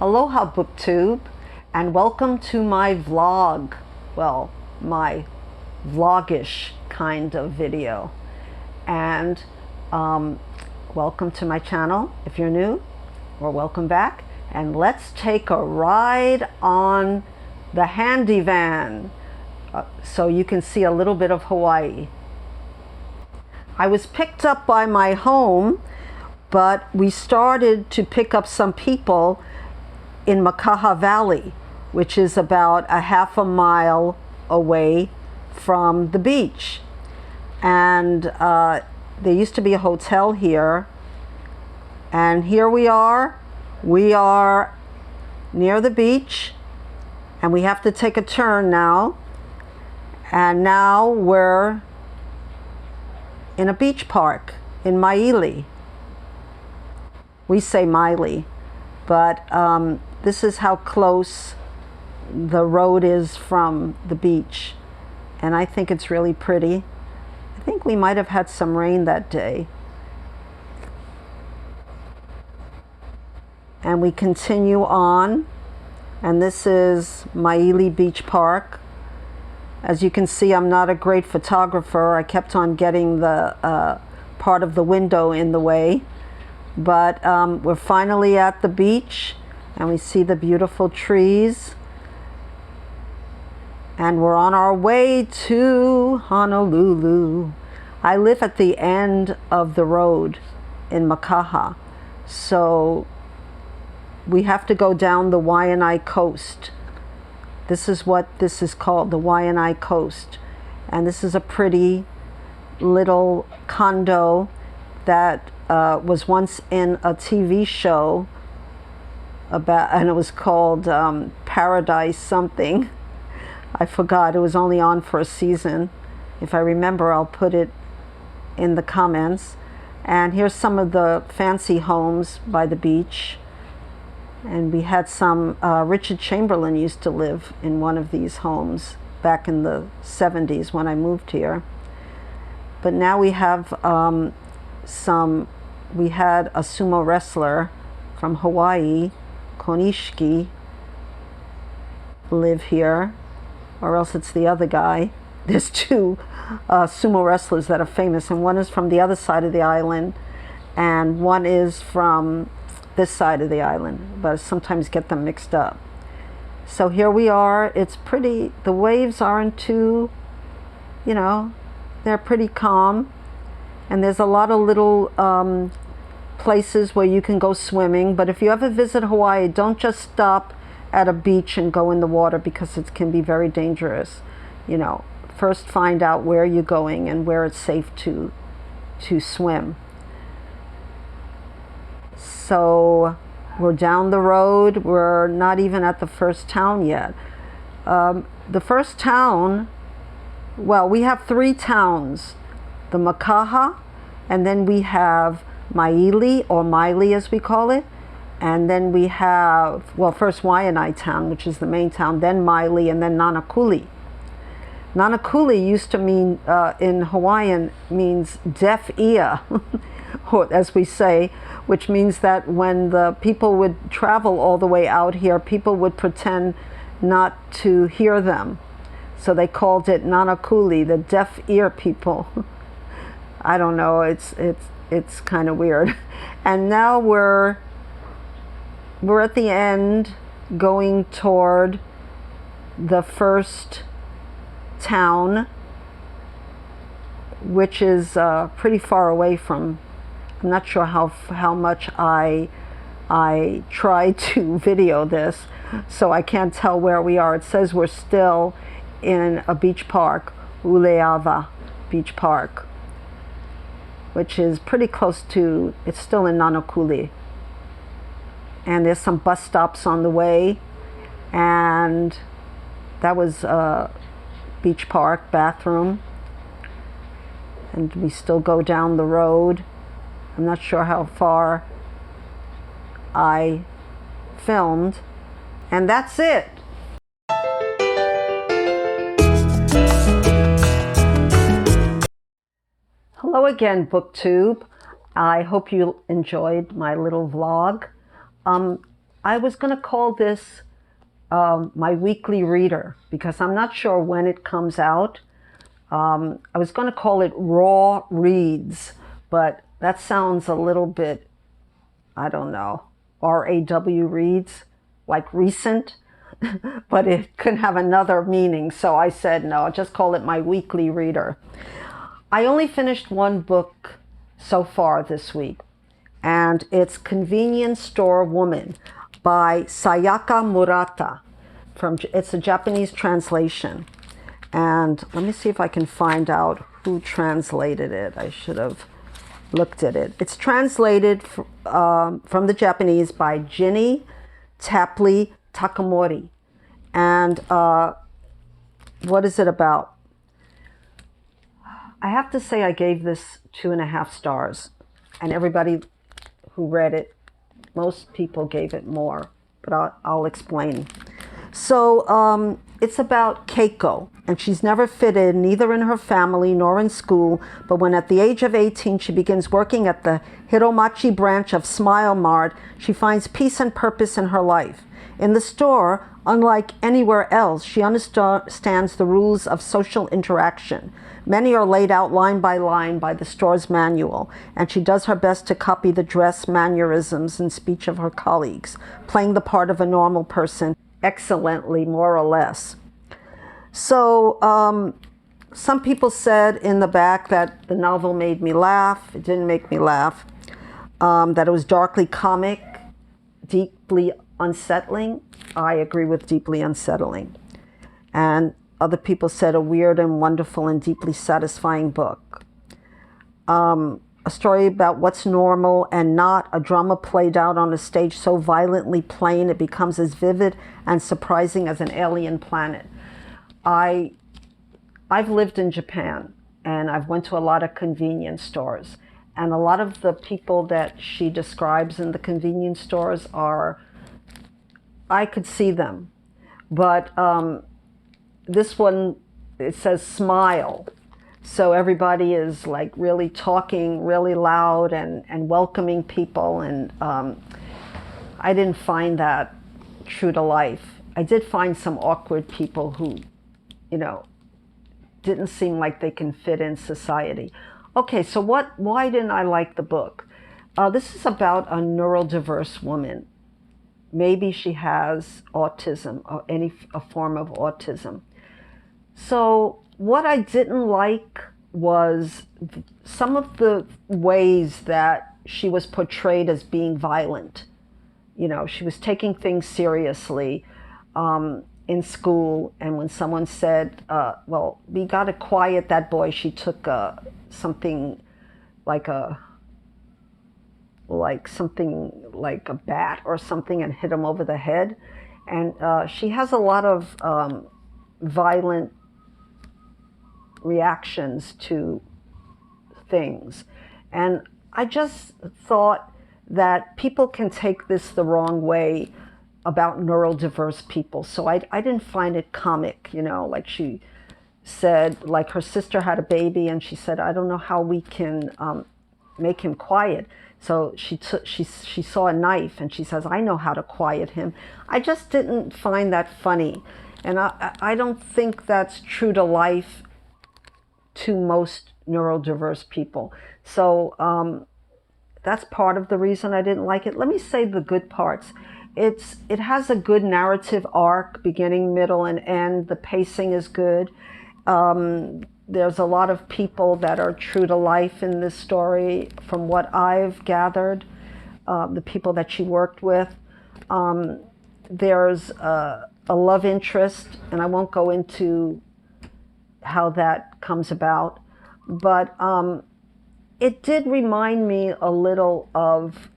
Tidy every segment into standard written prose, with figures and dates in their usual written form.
Aloha booktube, and welcome to my vlog. Well, my vlogish kind of video. And welcome to my channel if you're new, or welcome back. And let's take a ride on the handy van so you can see a little bit of Hawaii. I was picked up by my home, but we started to pick up some people in Makaha Valley, which is about a half a mile away from the beach. And there used to be a hotel here, and here we are near the beach, and we have to take a turn now, and now we're in a beach park in Maili. We say Maili, but this is how close the road is from the beach, and I think it's really pretty. I think we might have had some rain that day. And we continue on, and this is Maili Beach Park. As you can see, I'm not a great photographer. I kept on getting the part of the window in the way. But we're finally at the beach, and we see the beautiful trees. And we're on our way to Honolulu. I live at the end of the road in Makaha, so we have to go down the Waianae Coast. This is what this is called, the Waianae Coast. And this is a pretty little condo that was once in a TV show about, and it was called Paradise something. I forgot, it was only on for a season. If I remember, I'll put it in the comments. And here's some of the fancy homes by the beach. And we had some, Richard Chamberlain used to live in one of these homes back in the 70s when I moved here. But now we have we had a sumo wrestler from Hawaii, Konishiki, live here, or else it's the other guy. There's two sumo wrestlers that are famous, and one is from the other side of the island, and one is from this side of the island, but I sometimes get them mixed up. So here we are. It's pretty, the waves aren't too, they're pretty calm, and there's a lot of little places where you can go swimming. But if you ever visit Hawaii, don't just stop at a beach and go in the water, because it can be very dangerous. First find out where you're going and where it's safe to swim. So we're down the road. We're not even at the first town yet. The first town, well, we have three towns. The Makaha, and then we have Maili, or Maili as we call it. And then we have, well, first Waianae town, which is the main town, then Maili, and then Nanakuli. Nanakuli used to mean, in Hawaiian, means deaf ear, or as we say, which means that when the people would travel all the way out here, people would pretend not to hear them. So they called it Nanakuli, the deaf ear people. I don't know, it's kind of weird. And now we're at the end, going toward the first town, which is pretty far away from, I'm not sure how much I tried to video this, so I can't tell where we are. It says we're still in a beach park, Uleava Beach Park, which is pretty close to, it's still in Nanakuli. And there's some bus stops on the way, and that was a beach park bathroom. And we still go down the road. I'm not sure how far I filmed, and that's it. Hello again, BookTube. I hope you enjoyed my little vlog. I was going to call this my weekly reader because I'm not sure when it comes out. I was going to call it Raw Reads, but that sounds a little bit, I don't know, RAW Reads, like recent, but it could have another meaning. So I said, no, I'll just call it my weekly reader. I only finished one book so far this week, and it's Convenience Store Woman by Sayaka Murata. It's a Japanese translation. And let me see if I can find out who translated it. I should have looked at it. It's translated from the Japanese by Ginny Tapley Takamori. And what is it about? I have to say I gave this 2.5 stars. And everybody who read it, most people gave it more, but I'll explain. So it's about Keiko, and she's never fit in, neither in her family nor in school, but when at the age of 18 she begins working at the Hiromachi branch of Smile Mart, she finds peace and purpose in her life. In the store, unlike anywhere else, she understands the rules of social interaction. Many are laid out line by line by the store's manual, and she does her best to copy the dress, mannerisms, and speech of her colleagues, playing the part of a normal person excellently, more or less. So some people said in the back that the novel made me laugh. It didn't make me laugh. That it was darkly comic, deeply unsettling. I agree with deeply unsettling. And other people said a weird and wonderful and deeply satisfying book. A story about what's normal and not, a drama played out on a stage so violently plain it becomes as vivid and surprising as an alien planet. I've lived in Japan, and I've went to a lot of convenience stores, and a lot of the people that she describes in the convenience stores I could see them, but this one, it says smile. So everybody is like really talking really loud and welcoming people. And I didn't find that true to life. I did find some awkward people who, didn't seem like they can fit in society. Okay, so why didn't I like the book? This is about a neurodiverse woman. Maybe she has autism or a form of autism. So what I didn't like was some of the ways that she was portrayed as being violent. She was taking things seriously in school, and when someone said, well, we got to quiet that boy, she took something like a bat or something and hit him over the head. And she has a lot of violent reactions to things. And I just thought that people can take this the wrong way about neurodiverse people. So I didn't find it comic, like she said, like her sister had a baby and she said, I don't know how we can make him quiet. So she saw a knife and she says, I know how to quiet him. I just didn't find that funny. And I don't think that's true to life to most neurodiverse people. So that's part of the reason I didn't like it. Let me say the good parts. It has a good narrative arc, beginning, middle, and end. The pacing is good. There's a lot of people that are true to life in this story, from what I've gathered, the people that she worked with. There's a love interest, and I won't go into how that comes about, but it did remind me a little of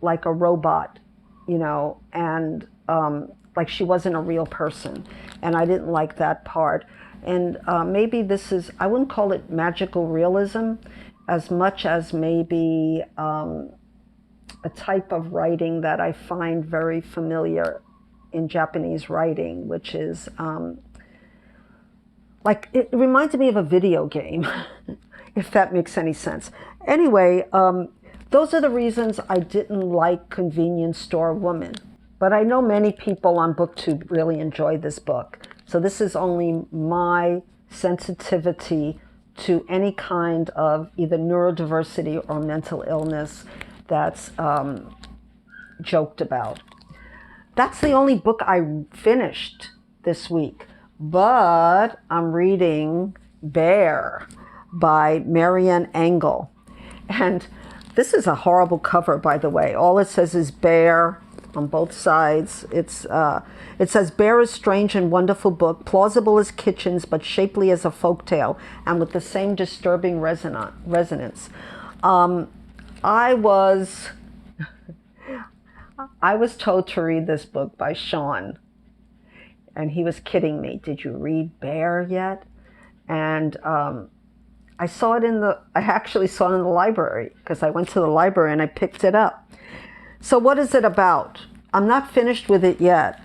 like a robot, and like she wasn't a real person, and I didn't like that part. And maybe this is, I wouldn't call it magical realism as much as maybe a type of writing that I find very familiar in Japanese writing, which is like, it reminded me of a video game, if that makes any sense. Anyway, those are the reasons I didn't like Convenience Store Woman. But I know many people on BookTube really enjoy this book. So this is only my sensitivity to any kind of either neurodiversity or mental illness that's joked about. That's the only book I finished this week. But I'm reading Bear by Marian Engel. And this is a horrible cover, by the way. All it says is Bear on both sides. It says, Bear is strange and wonderful book, plausible as kitchens, but shapely as a folktale, and with the same disturbing resonance. I was told to read this book by Sean, and he was kidding me. Did you read Bear yet? And I actually saw it in the library, because I went to the library and I picked it up. So what is it about? I'm not finished with it yet.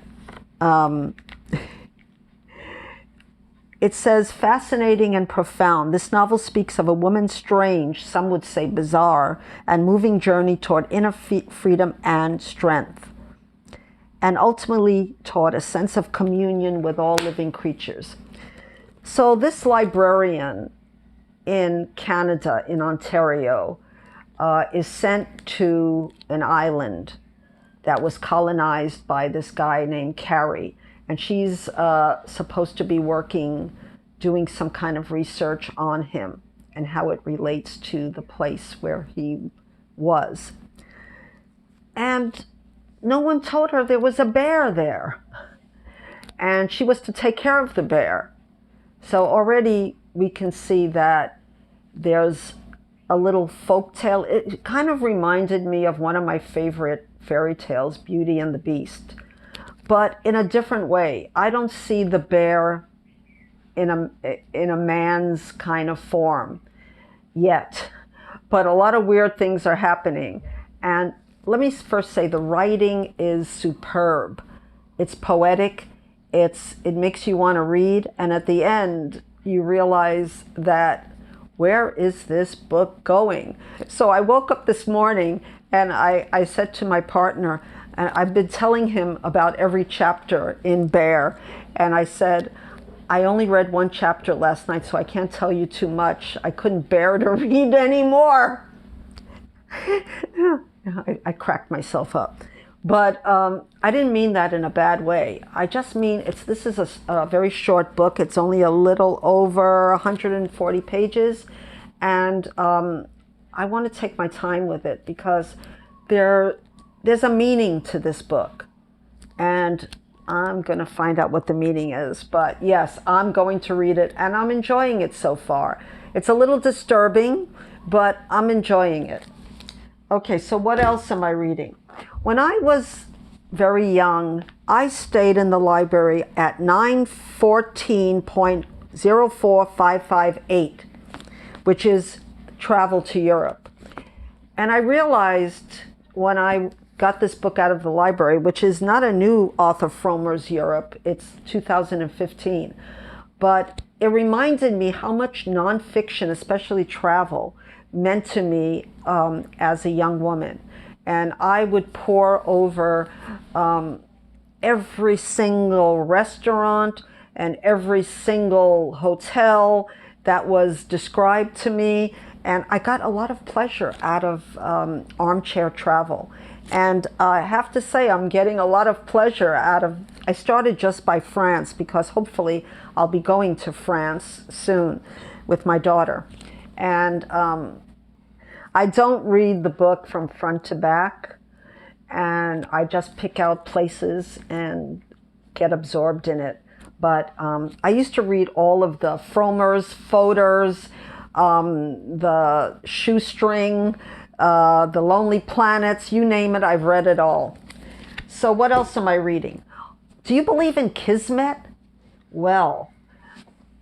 It says, fascinating and profound. This novel speaks of a woman's strange, some would say bizarre, and moving journey toward inner freedom and strength, and ultimately toward a sense of communion with all living creatures. So this librarian in Canada, in Ontario, is sent to an island that was colonized by this guy named Carr, and she's supposed to be doing some kind of research on him and how it relates to the place where he was. And no one told her there was a bear there, and she was to take care of the bear. So already we can see that there's a little folk tale. It kind of reminded me of one of my favorite fairy tales, Beauty and the Beast, but in a different way. I don't see the bear in a man's kind of form yet, but a lot of weird things are happening. And let me first say, the writing is superb. It's poetic. It makes you want to read, and at the end you realize that, where is this book going? So I woke up this morning and I said to my partner, and I've been telling him about every chapter in Bear, and I said, I only read one chapter last night, so I can't tell you too much. I couldn't bear to read anymore. I cracked myself up. But I didn't mean that in a bad way. I just mean this is a very short book. It's only a little over 140 pages. And I want to take my time with it, because there's a meaning to this book. And I'm going to find out what the meaning is. But yes, I'm going to read it, and I'm enjoying it so far. It's a little disturbing, but I'm enjoying it. Okay, so what else am I reading? When I was very young, I stayed in the library at 914.04558, which is travel to Europe. And I realized when I got this book out of the library, which is not a new Arthur Frommer's Europe, it's 2015, but it reminded me how much nonfiction, especially travel, meant to me as a young woman. And I would pore over every single restaurant and every single hotel that was described to me. And I got a lot of pleasure out of armchair travel. And I have to say, I'm getting a lot of pleasure I started just by France, because hopefully I'll be going to France soon with my daughter. And I don't read the book from front to back, and I just pick out places and get absorbed in it. But I used to read all of the Frommer's, Fodor's, the Shoestring, the Lonely Planets, you name it, I've read it all. So what else am I reading? Do you believe in Kismet? Well,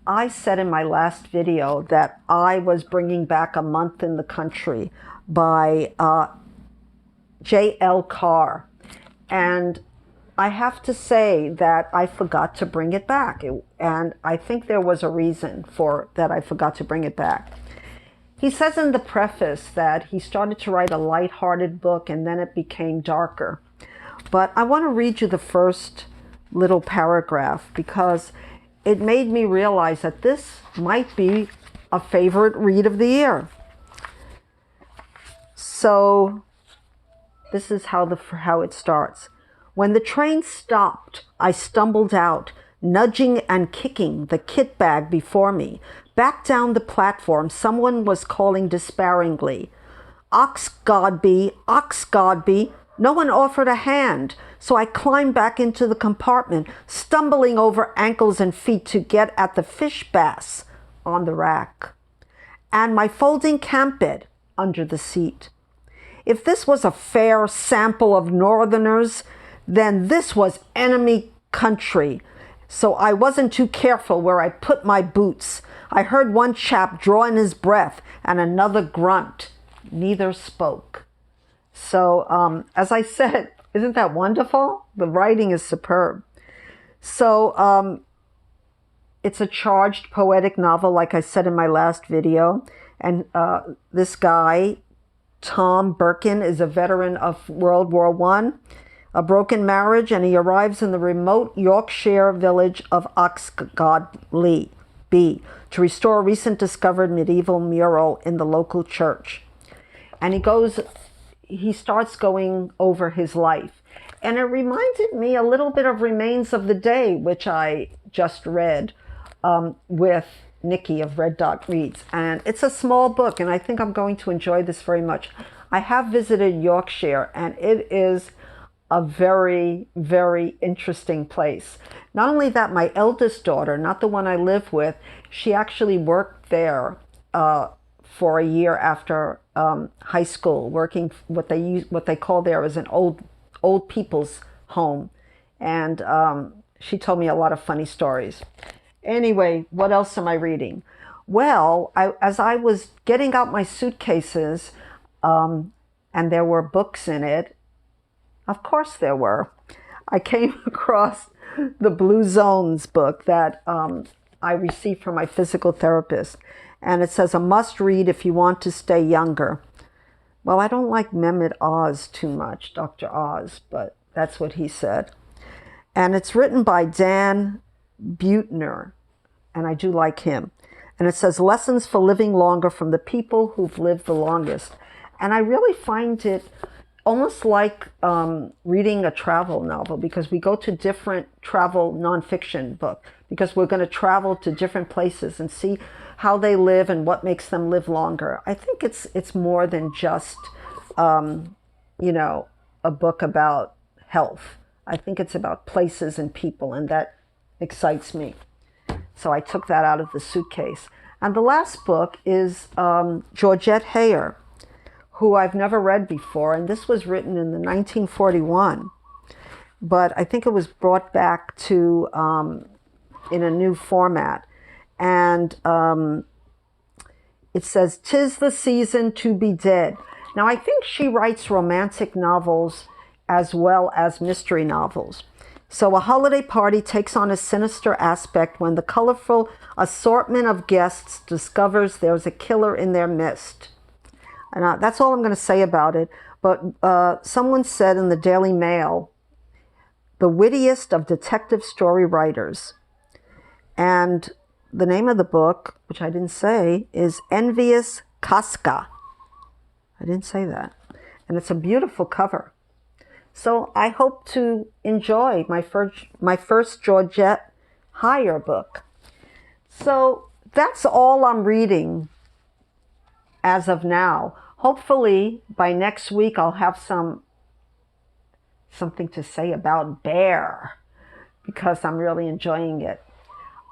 I said in my last video that I was bringing back A Month in the Country by J.L. Carr. And I have to say that I forgot to bring it back. And I think there was a reason for that I forgot to bring it back. He says in the preface that he started to write a light-hearted book and then it became darker. But I want to read you the first little paragraph because it made me realize that this might be a favorite read of the year. So this is how it starts. When the train stopped, I stumbled out, nudging and kicking the kit bag before me. Back down the platform, someone was calling despairingly, "Ox Godby, Ox Godby." No one offered a hand, so I climbed back into the compartment, stumbling over ankles and feet to get at the fish bass on the rack, and my folding camp bed under the seat. If this was a fair sample of Northerners, then this was enemy country, so I wasn't too careful where I put my boots. I heard one chap draw in his breath and another grunt. Neither spoke. So, as I said, isn't that wonderful? The writing is superb. So, it's a charged poetic novel, like I said in my last video. And this guy, Tom Birkin, is a veteran of World War I, a broken marriage, and he arrives in the remote Yorkshire village of Oxgodley B to restore a recent discovered medieval mural in the local church. And he starts going over his life. And it reminded me a little bit of Remains of the Day, which I just read with Nikki of Red Dot Reads. And it's a small book, and I think I'm going to enjoy this very much. I have visited Yorkshire, and it is a very, very interesting place. Not only that, my eldest daughter, not the one I live with, she actually worked there for a year after high school, working what they call there is an old people's home, and she told me a lot of funny stories. Anyway, what else am I reading? Well, as I was getting out my suitcases, and there were books in it, of course there were, I came across the Blue Zones book that I received from my physical therapist. And it says, a must read if you want to stay younger. Well, I don't like Mehmet Oz too much, Dr. Oz, but that's what he said. And it's written by Dan Buettner, and I do like him. And it says, lessons for living longer from the people who've lived the longest. And I really find it almost like reading a travel novel, because we go to different travel nonfiction book, because we're going to travel to different places and see how they live and what makes them live longer. I think it's more than just, a book about health. I think it's about places and people, and that excites me. So I took that out of the suitcase. And the last book is Georgette Heyer, who I've never read before, and this was written in the 1941, but I think it was brought back to in a new format. And it says, "'Tis the season to be dead." Now, I think she writes romantic novels as well as mystery novels. So a holiday party takes on a sinister aspect when the colorful assortment of guests discovers there's a killer in their midst. And that's all I'm going to say about it. But someone said in the Daily Mail, the wittiest of detective story writers. And the name of the book, which I didn't say, is Envious Casca. I didn't say that. And it's a beautiful cover. So I hope to enjoy my first Georgette Heyer book. So that's all I'm reading as of now. Hopefully by next week I'll have something to say about Bear, because I'm really enjoying it.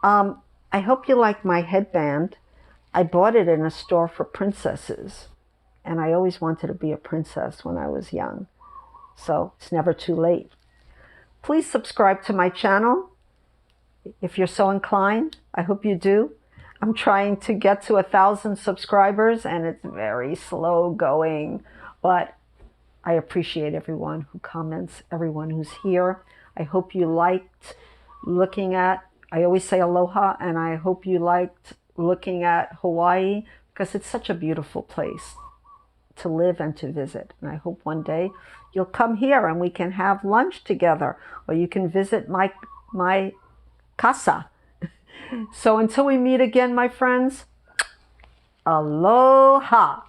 I hope you like my headband. I bought it in a store for princesses, and I always wanted to be a princess when I was young. So it's never too late. Please subscribe to my channel if you're so inclined. I hope you do. I'm trying to get to 1,000 subscribers, and it's very slow going, but I appreciate everyone who comments, everyone who's here. I hope you liked looking at, I always say aloha, and I hope you liked looking at Hawaii because it's such a beautiful place to live and to visit. And I hope one day you'll come here and we can have lunch together, or you can visit my casa. So until we meet again, my friends, aloha.